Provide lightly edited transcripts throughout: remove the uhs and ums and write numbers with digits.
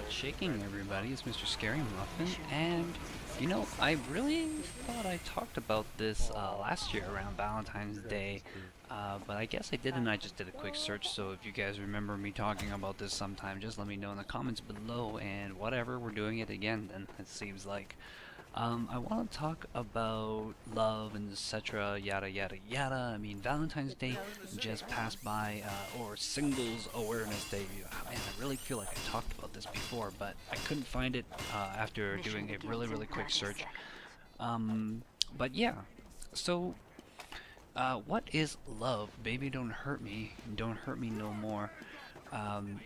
Shaking, everybody. It's Mr. Scary Muffin, and you know, I really thought I talked about this last year around Valentine's Day, but I guess I didn't. I just did a quick search, so if you guys remember me talking about this sometime, just let me know in the comments below, and whatever, we're doing it again then, it seems like. I want to talk about love and etc. Yada yada yada. I mean, Valentine's Day just passed by, or Singles Awareness Day. Man, I really feel like I talked about this before, but I couldn't find it after doing a really quick search. Um, but yeah, so what is love? Baby, don't hurt me. Don't hurt me no more. Um,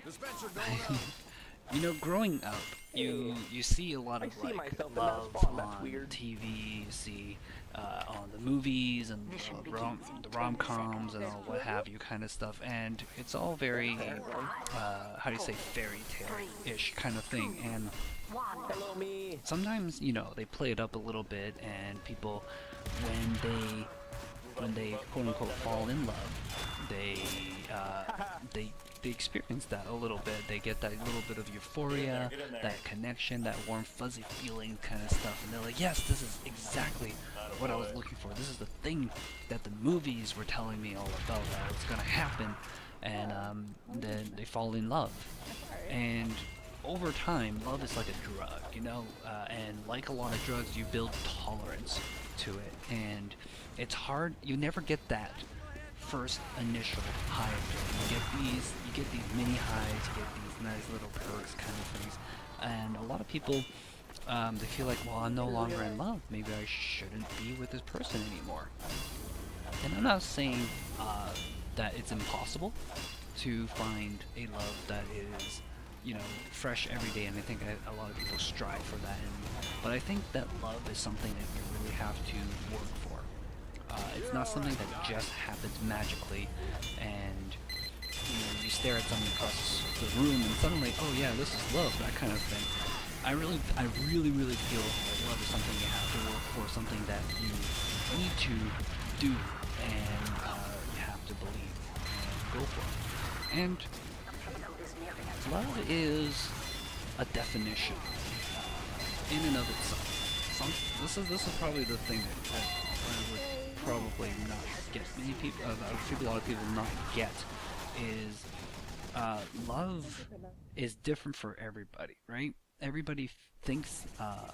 You know, growing up, you see a lot of like love on TV, you see on the movies and the rom-coms and all what have you kind of stuff, and it's all very how do you say, fairy tale-ish kind of thing. And sometimes, you know, they play it up a little bit, and people, when they quote unquote fall in love, they they experience that a little bit. They get that little bit of euphoria, that connection, that warm fuzzy feeling kind of stuff, and they're like, yes, this is exactly what I was looking for. This is the thing that the movies were telling me all about, that it's gonna happen. And then they fall in love, and over time, love is like a drug, you know, and like a lot of drugs, you build tolerance to it, and it's hard. You never get that first initial high of it. You get these mini highs, you get these nice little perks kind of things, and a lot of people, they feel like, well, I'm no longer in love. Maybe I shouldn't be with this person anymore. And I'm not saying that it's impossible to find a love that is, you know, fresh every day, and I think a lot of people strive for that. But I think that love is something that you really have to work for. It's not something that just happens magically, and you know, you stare at someone across the room and suddenly, oh yeah, this is love, that kind of thing. I really feel that love is something you have to work for, something that you need to do, and you have to believe and go for. And love is a definition in and of itself. This is probably the thing that I would probably not get many people, a lot of people not get, is love is different for everybody, right? Everybody thinks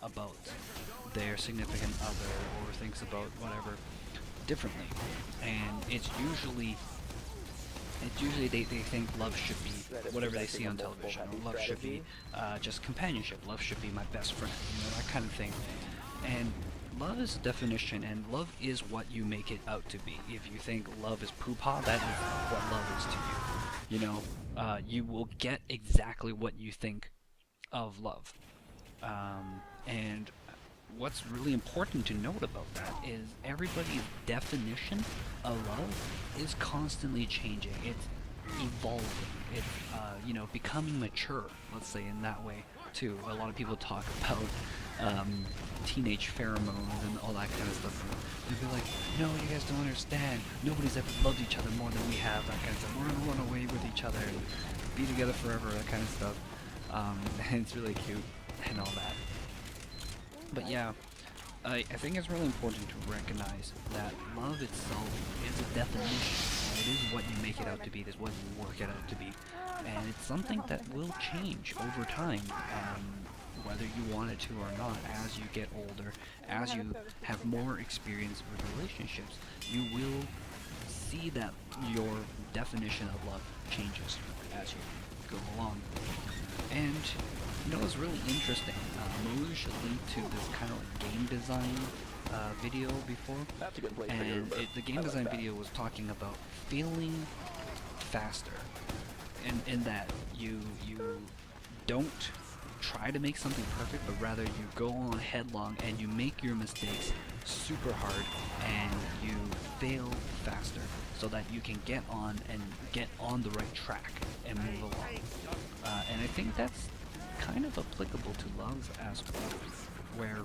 about their significant other, or thinks about whatever differently, and it's usually they think love should be whatever they see on television, or love should be just companionship, love should be my best friend, you know, that kind of thing. And love is a definition, and love is what you make it out to be. If you think love is poo-pah, that is what love is to you. You know, you will get exactly what you think of love. And what's really important to note about that is everybody's definition of love is constantly changing. It's evolving. It's, you know, becoming mature, let's say, in that way, too. A lot of people talk about teenage pheromones and all that kind of stuff. They'll be like, no, you guys don't understand. Nobody's ever loved each other more than we have, that kind of stuff. We're gonna run away with each other and be together forever, that kind of stuff. And it's really cute and all that. But yeah, I think it's really important to recognize that love itself is a definition. It is what you make it out to be. It is what you work it out to be. And it's something that will change over time. Whether you want it to or not, as you get older, as you have more experience with relationships, you will see that your definition of love changes as you go along. And you know, it's really interesting. Mo should link to this kind of like game design video before, and the game design video was talking about feeling faster, and in that you don't try to make something perfect, but rather you go on headlong and you make your mistakes super hard, and you fail faster, so that you can get on the right track and move along. And I think that's kind of applicable to love as well, where,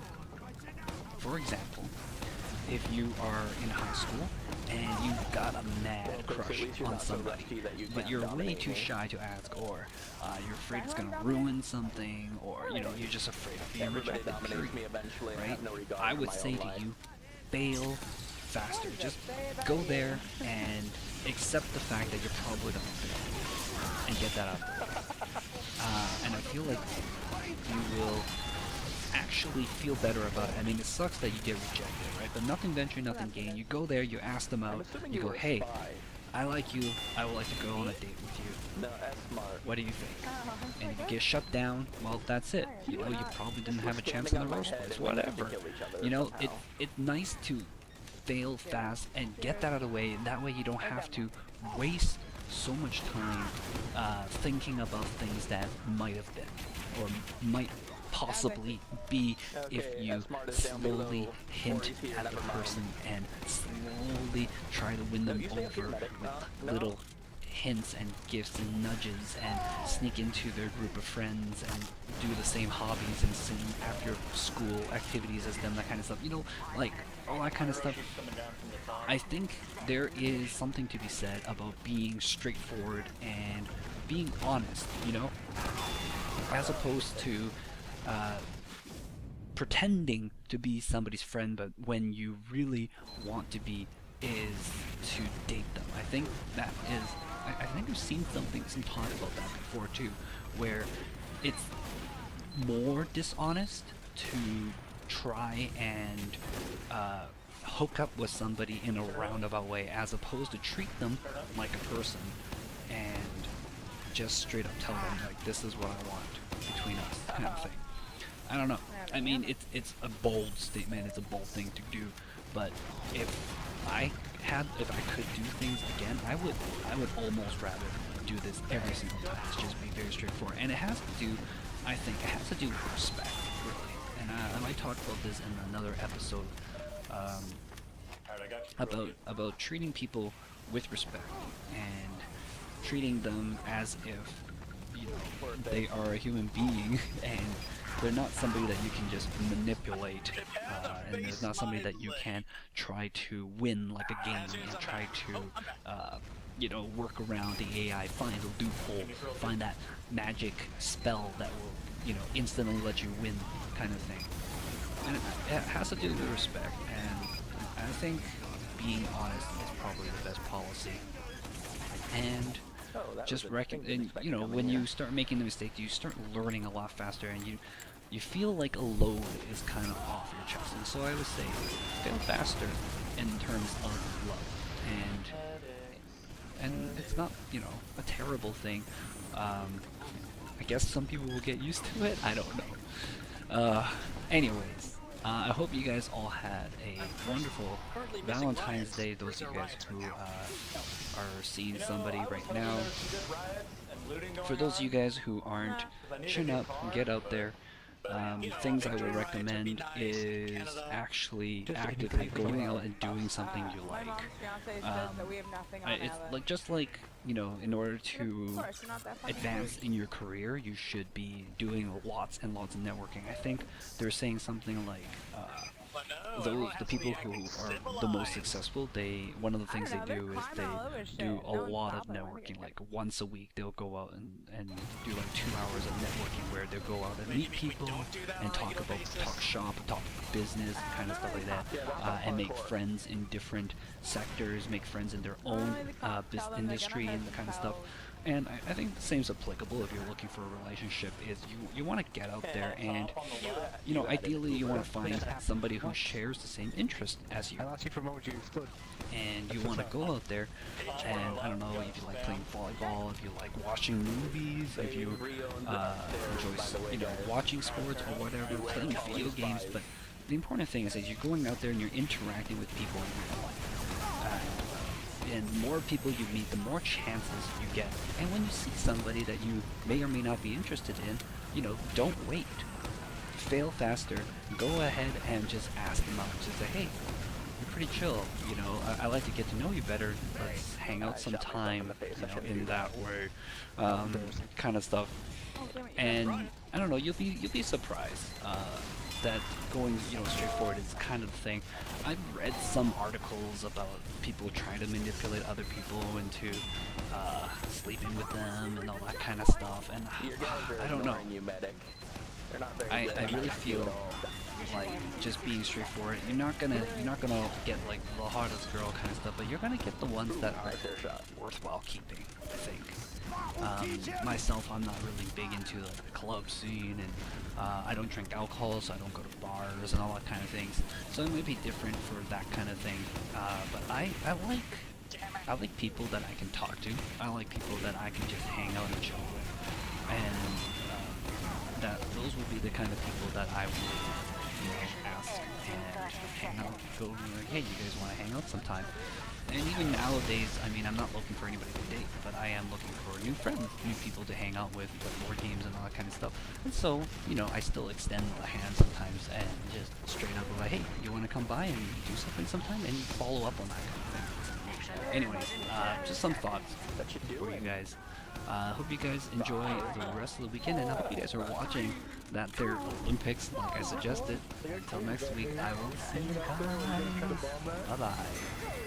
for example, if you are in high school and you've got a mad crush on somebody, but you're way too shy to ask, or you're afraid it's gonna ruin something, or you know, you're just afraid of being rejected, period, right? I would say to you, fail faster. Just go there and accept the fact that you're probably gonna fail, and get that out there. And I feel like you will actually feel better about it. I mean, it sucks that you get rejected, right? But nothing venture, nothing gain. You go there, you ask them out, you go, hey, I like you, I would like to go on a date with you. What do you think? And if you get shut down, well, that's it. You know, you probably didn't have a chance in the first place, whatever. You know, it's nice to fail fast and get that out of the way, and that way you don't have to waste so much time thinking about things that might have been, or might possibly be, if you slowly hint at the person and slowly try to win them over with little hints and gifts and nudges, and sneak into their group of friends and do the same hobbies and same after school activities as them, that kind of stuff, you know, like all that kind of stuff. I think there is something to be said about being straightforward and being honest, you know, as opposed to pretending to be somebody's friend, but when you really want to be is to date them. I think that is, I think I've seen some talk about that before too, where it's more dishonest to try and hook up with somebody in a roundabout way, as opposed to treat them like a person and just straight up tell them, like, this is what I want between us, kind of thing. I don't know. I mean, it's a bold statement, it's a bold thing to do, but if I could do things again, I would almost rather do this every single time. It's just be very straightforward, and it has to do, I think, it has to do with respect, really. And I might talk about this in another episode, about treating people with respect and treating them as if, you know, they are a human being and they're not somebody that you can just manipulate, and there's not somebody that you can try to win like a game and try to, you know, work around the AI, find a loophole, find that magic spell that will, you know, instantly let you win, kind of thing. And it has to do with respect, and I think being honest is probably the best policy. And just and, you know, when you start making the mistake, you start learning a lot faster, and you feel like a load is kind of off your chest. And so I would say fail faster in terms of love, and it's not, you know, a terrible thing. I guess some people will get used to it, I don't know. Anyways, I hope you guys all had a wonderful Valentine's Day, those of you guys who are seeing somebody right now. For those of you guys who aren't, chin up, get out there. Things I would recommend is actually actively going out and doing something you like. It's like, just like, you know, in order to advance in your career, you should be doing lots and lots of networking. I think they're saying something like, the people who are the most successful, one of the things they do is they do a lot of networking. Like once a week they'll go out and do like 2 hours of networking, where they'll go out and meet people and talk shop, talk business, kind of stuff like that, and make friends in different sectors, make friends in their own industry and that kind of stuff. And I think the same is applicable if you're looking for a relationship. Is you want to get out there and, you know, ideally you want to find somebody who shares the same interest as you. And you want to go out there and, I don't know, if you like playing volleyball, if you like watching movies, if you enjoy, you know, watching sports or whatever, playing video games. But the important thing is that you're going out there and you're interacting with people in real life. And the more people you meet, the more chances you get. And when you see somebody that you may or may not be interested in, you know, don't wait. Fail faster. Go ahead and just ask them out. Just say, hey, you're pretty chill. You know, I like to get to know you better. Let's hang out sometime. You know, in that way, kind of stuff. And I don't know, you'll be surprised. that going, straight forward is kind of the thing. I've read some articles about people trying to manipulate other people into sleeping with them and all that kind of stuff, and I don't know. I really feel like just being straightforward, you're not gonna get like the hardest girl kind of stuff, but you're gonna get the ones that are worthwhile keeping, I think. Myself, I'm not really big into like the club scene, and I don't drink alcohol, so I don't go to bars and all that kind of things. So it may be different for that kind of thing. But I like people that I can talk to. I like people that I can just hang out and chill with, and that those will be the kind of people that I would, ask and hang out. Go like, hey, you guys want to hang out sometime? And even nowadays, I mean, I'm not looking for anybody to date, but I am looking for new friends, new people to hang out with, play board games and all that kind of stuff. And so, I still extend the hand sometimes and just straight up like, hey, you want to come by and do something sometime? And follow up on that kind of thing. Anyways, just some thoughts for you guys. Hope you guys enjoy the rest of the weekend, and I hope you guys are watching that there Olympics like I suggested. Until next week, I will see you guys. Bye-bye.